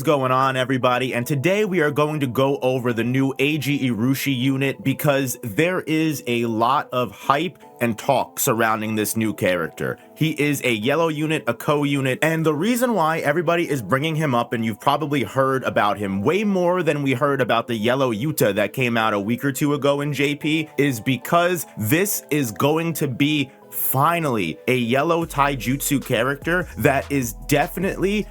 What's going on, everybody? And today we are going to go over the new Eiji Urushi unit because there is a lot of hype and talk surrounding this new character. He is a yellow unit, a co-unit, and the reason why everybody is bringing him up, and you've probably heard about him way more than we heard about the yellow Yuta that came out a week or two ago in JP, is because this is going to be finally a yellow taijutsu character that is definitely,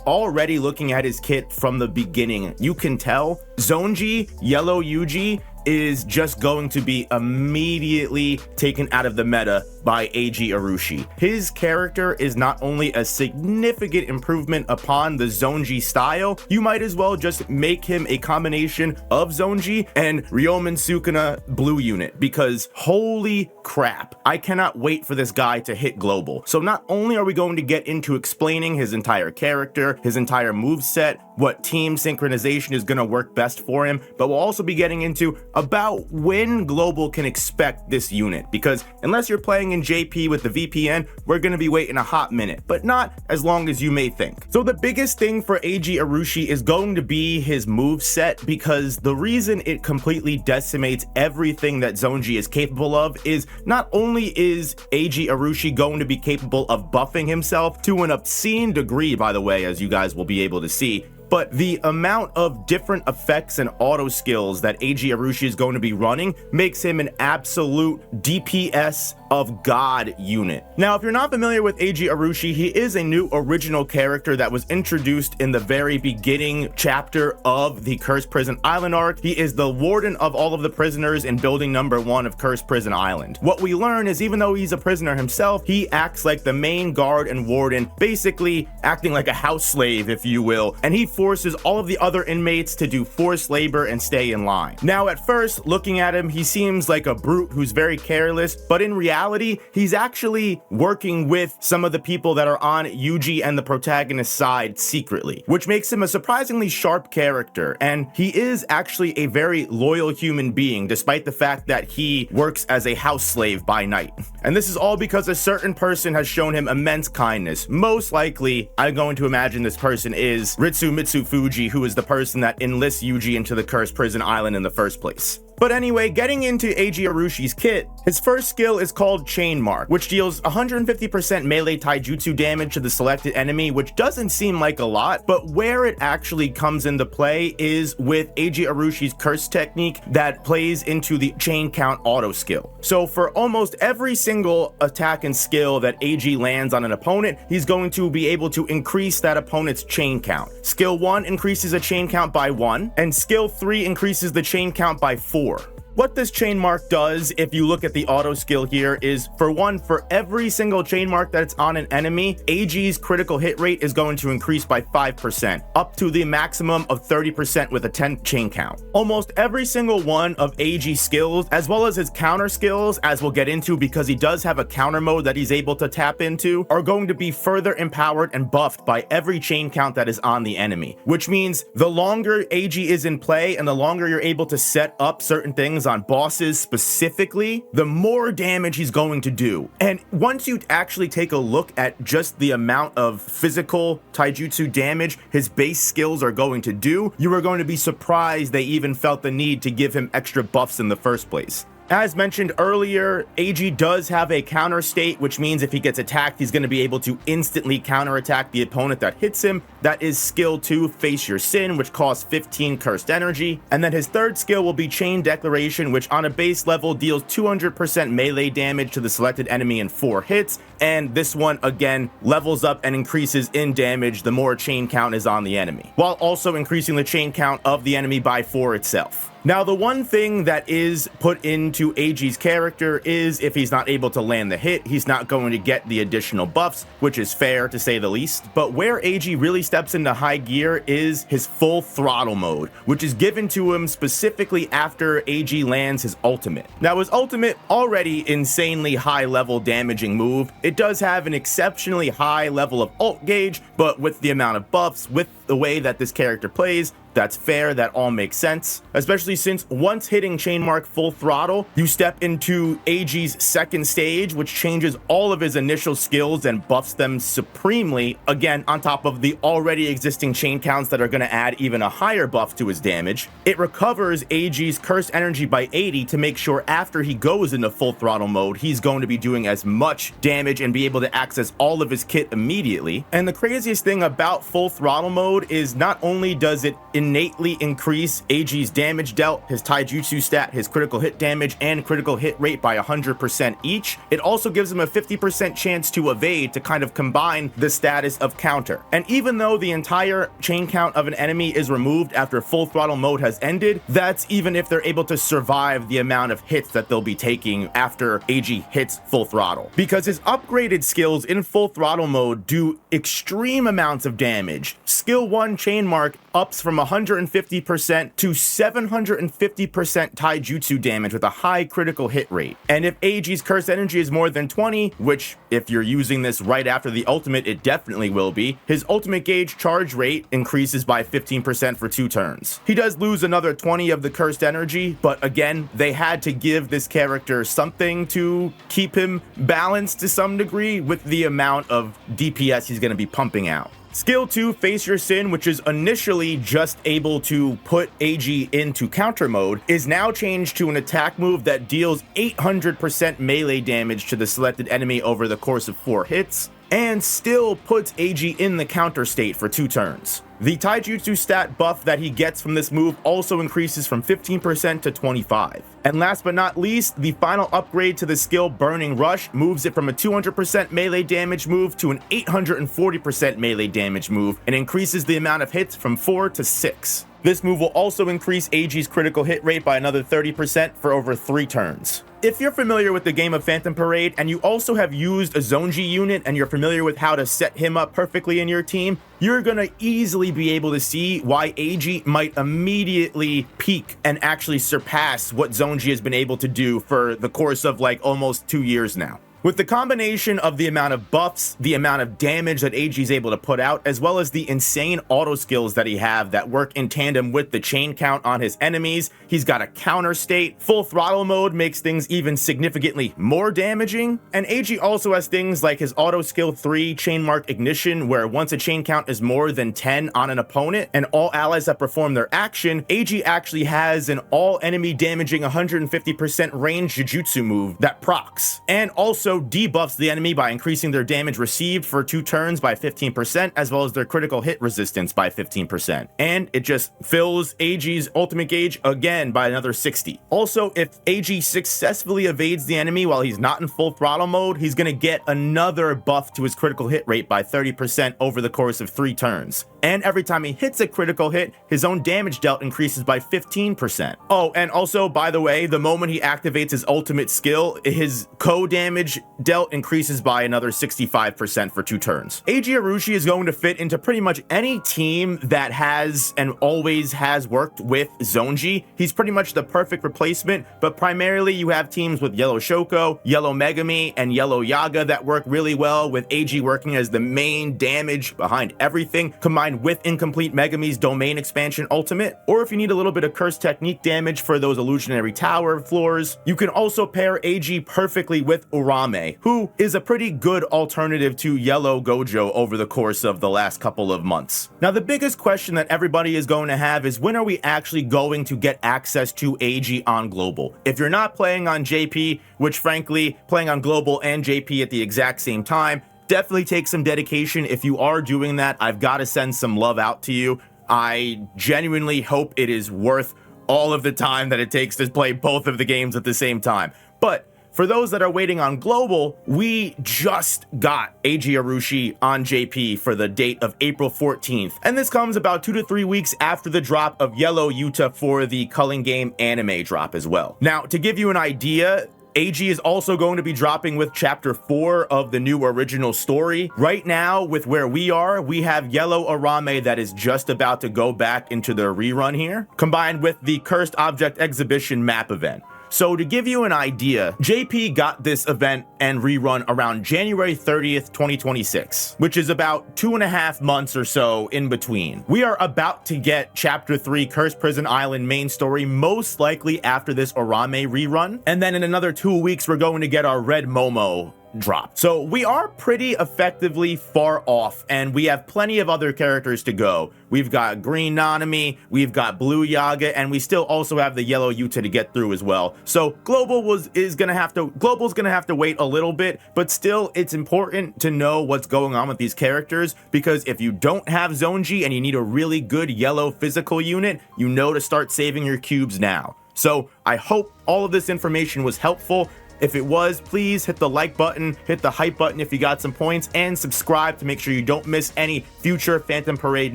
already looking at his kit from the beginning, you can tell Zoneji, yellow Yuji, is just going to be immediately taken out of the meta by Eiji Urushi. His character is not only a significant improvement upon the Zoneji style, you might as well just make him a combination of Zoneji and Ryomen Sukuna blue unit, because holy crap, I cannot wait for this guy to hit global. So not only are we going to get into explaining his entire character, his entire moveset, what team synchronization is going to work best for him, but we'll also be getting into about when global can expect this unit, because unless you're playing in JP with the VPN, we're going to be waiting a hot minute, but not as long as you may think. So the biggest thing for Eiji Urushi is going to be his move set, because the reason it completely decimates everything that Zoneji is capable of is not only is Eiji Urushi going to be capable of buffing himself to an obscene degree, by the way, as you guys will be able to see, but the amount of different effects and auto skills that Eiji Urushi is going to be running makes him an absolute DPS of God unit. Now, if you're not familiar with Eiji Urushi, he is a new original character that was introduced in the very beginning chapter of the Cursed Prison Island arc. He is the warden of all of the prisoners in building number 1 of Cursed Prison Island. What we learn is, even though he's a prisoner himself, he acts like the main guard and warden, basically acting like a house slave, if you will, and he forces all of the other inmates to do forced labor and stay in line. Now, at first, looking at him, he seems like a brute who's very careless, but in reality, he's actually working with some of the people that are on Yuji and the protagonist's side secretly, which makes him a surprisingly sharp character, and he is actually a very loyal human being, despite the fact that he works as a house slave by night. And this is all because a certain person has shown him immense kindness. Most likely, I'm going to imagine this person is Ritsu Mitsufuji, who is the person that enlists Yuji into the Cursed Prison Island in the first place. But anyway, getting into Eiji Urushi's kit, his first skill is called Chain Mark, which deals 150% melee taijutsu damage to the selected enemy, which doesn't seem like a lot, but where it actually comes into play is with Eiji Urushi's curse technique that plays into the chain count auto skill. So for almost every single attack and skill that Eiji lands on an opponent, he's going to be able to increase that opponent's chain count. Skill 1 increases a chain count by 1, and skill 3 increases the chain count by 4. What this chain mark does, if you look at the auto skill here, is for one, for every single chain mark that's on an enemy, Eiji's critical hit rate is going to increase by 5%, up to the maximum of 30% with a 10 chain count. Almost every single one of Eiji's skills, as well as his counter skills, as we'll get into because he does have a counter mode that he's able to tap into, are going to be further empowered and buffed by every chain count that is on the enemy, which means the longer Eiji is in play and the longer you're able to set up certain things on bosses specifically, the more damage he's going to do. And once you actually take a look at just the amount of physical taijutsu damage his base skills are going to do, you are going to be surprised they even felt the need to give him extra buffs in the first place. As mentioned earlier, Eiji does have a counter state, which means if he gets attacked, he's going to be able to instantly counterattack the opponent that hits him. That is skill 2, Face Your Sin, which costs 15 cursed energy. And then his third skill will be Chain Declaration, which on a base level deals 200% melee damage to the selected enemy in 4 hits. And this one, again, levels up and increases in damage the more chain count is on the enemy, while also increasing the chain count of the enemy by 4 itself. Now, the one thing that is put into Eiji's character is if he's not able to land the hit, he's not going to get the additional buffs, which is fair to say the least. But where Eiji really steps into high gear is his full throttle mode, which is given to him specifically after Eiji lands his ultimate. Now, his ultimate, already insanely high level damaging move, it does have an exceptionally high level of ult gauge, but with the amount of buffs, with the way that this character plays, that's fair, that all makes sense, especially since once hitting chain mark full throttle, you step into Eiji's second stage, which changes all of his initial skills and buffs them supremely, again, on top of the already existing chain counts that are going to add even a higher buff to his damage. It recovers Eiji's cursed energy by 80 to make sure after he goes into full throttle mode, he's going to be doing as much damage and be able to access all of his kit immediately. And the craziest thing about full throttle mode is not only does it innately increase Eiji's damage dealt, his taijutsu stat, his critical hit damage, and critical hit rate by 100% each, it also gives him a 50% chance to evade to kind of combine the status of counter. And even though the entire chain count of an enemy is removed after full throttle mode has ended, that's even if they're able to survive the amount of hits that they'll be taking after Eiji hits full throttle. Because his upgraded skills in full throttle mode do extreme amounts of damage. Skill 1 chain mark ups from 150% to 750% taijutsu damage with a high critical hit rate. And if Eiji's cursed energy is more than 20, which if you're using this right after the ultimate, it definitely will be, his ultimate gauge charge rate increases by 15% for 2 turns. He does lose another 20 of the cursed energy, but again, they had to give this character something to keep him balanced to some degree with the amount of DPS he's going to be pumping out. Skill 2, Face Your Sin, which is initially just able to put Eiji into counter mode, is now changed to an attack move that deals 800% melee damage to the selected enemy over the course of 4 hits, and still puts Eiji in the counter state for 2 turns. The taijutsu stat buff that he gets from this move also increases from 15% to 25%. And last but not least, the final upgrade to the skill Burning Rush moves it from a 200% melee damage move to an 840% melee damage move and increases the amount of hits from 4 to 6. This move will also increase Eiji's critical hit rate by another 30% for over 3 turns. If you're familiar with the game of Phantom Parade and you also have used a Zoneji unit and you're familiar with how to set him up perfectly in your team, you're gonna easily be able to see why Eiji might immediately peak and actually surpass what Zoneji has been able to do for the course of like almost 2 years now. With the combination of the amount of buffs, the amount of damage that Eiji's able to put out, as well as the insane auto skills that he have that work in tandem with the chain count on his enemies, he's got a counter state. Full throttle mode makes things even significantly more damaging, and Eiji also has things like his auto skill 3 chain mark ignition, where once a chain count is more than 10 on an opponent and all allies that perform their action, Eiji actually has an all enemy damaging 150% range jujutsu move that procs, and also debuffs the enemy by increasing their damage received for 2 turns by 15%, as well as their critical hit resistance by 15%. And it just fills Eiji's ultimate gauge again by another 60. Also, if Eiji successfully evades the enemy while he's not in full throttle mode, he's gonna get another buff to his critical hit rate by 30% over the course of 3 turns. And every time he hits a critical hit, his own damage dealt increases by 15%. Oh, and also, by the way, the moment he activates his ultimate skill, his co-damage dealt increases by another 65% for 2 turns. Eiji Urushi is going to fit into pretty much any team that has and always has worked with Zoneji. He's pretty much the perfect replacement, but primarily you have teams with Yellow Shoko, Yellow Megami, and Yellow Yaga that work really well, with Eiji working as the main damage behind everything, combined with Incomplete Megami's Domain Expansion Ultimate. Or if you need a little bit of Curse Technique damage for those Illusionary Tower floors, you can also pair Eiji perfectly with Urame, who is a pretty good alternative to Yellow Gojo over the course of the last couple of months. Now, the biggest question that everybody is going to have is, when are we actually going to get access to Eiji on Global? If you're not playing on JP, which frankly, playing on Global and JP at the exact same time, definitely take some dedication. If you are doing that, I've got to send some love out to you. I genuinely hope it is worth all of the time that it takes to play both of the games at the same time. But for those that are waiting on Global, we just got Eiji Urushi on JP for the date of April 14th. And this comes about 2 to 3 weeks after the drop of Yellow Yuta for the Culling Game anime drop as well. Now, to give you an idea, Eiji is also going to be dropping with Chapter 4 of the new original story. Right now, with where we are, we have Yellow Urame that is just about to go back into the rerun here, combined with the Cursed Object Exhibition map event. So to give you an idea, JP got this event and rerun around January 30th, 2026, which is about 2.5 months or so in between. We are about to get Chapter 3 Cursed Prison Island main story, most likely after this Orame rerun, and then in another 2 weeks we're going to get our Red Momo drop. So we are pretty effectively far off, and we have plenty of other characters to go. We've got Green Nanami, we've got Blue Yaga, and we still also have the Yellow Yuta to get through as well. So Global's gonna have to wait a little bit, but still it's important to know what's going on with these characters, because if you don't have Zoneji and you need a really good yellow physical unit, you know to start saving your cubes now. So I hope all of this information was helpful. If it was, please hit the like button, hit the hype button if you got some points, and subscribe to make sure you don't miss any future Phantom Parade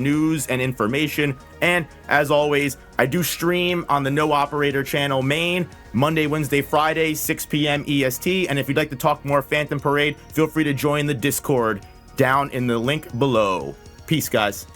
news and information. And as always, I do stream on the No Operator channel main, Monday, Wednesday, Friday, 6 p.m. EST. And if you'd like to talk more Phantom Parade, feel free to join the Discord down in the link below. Peace, guys.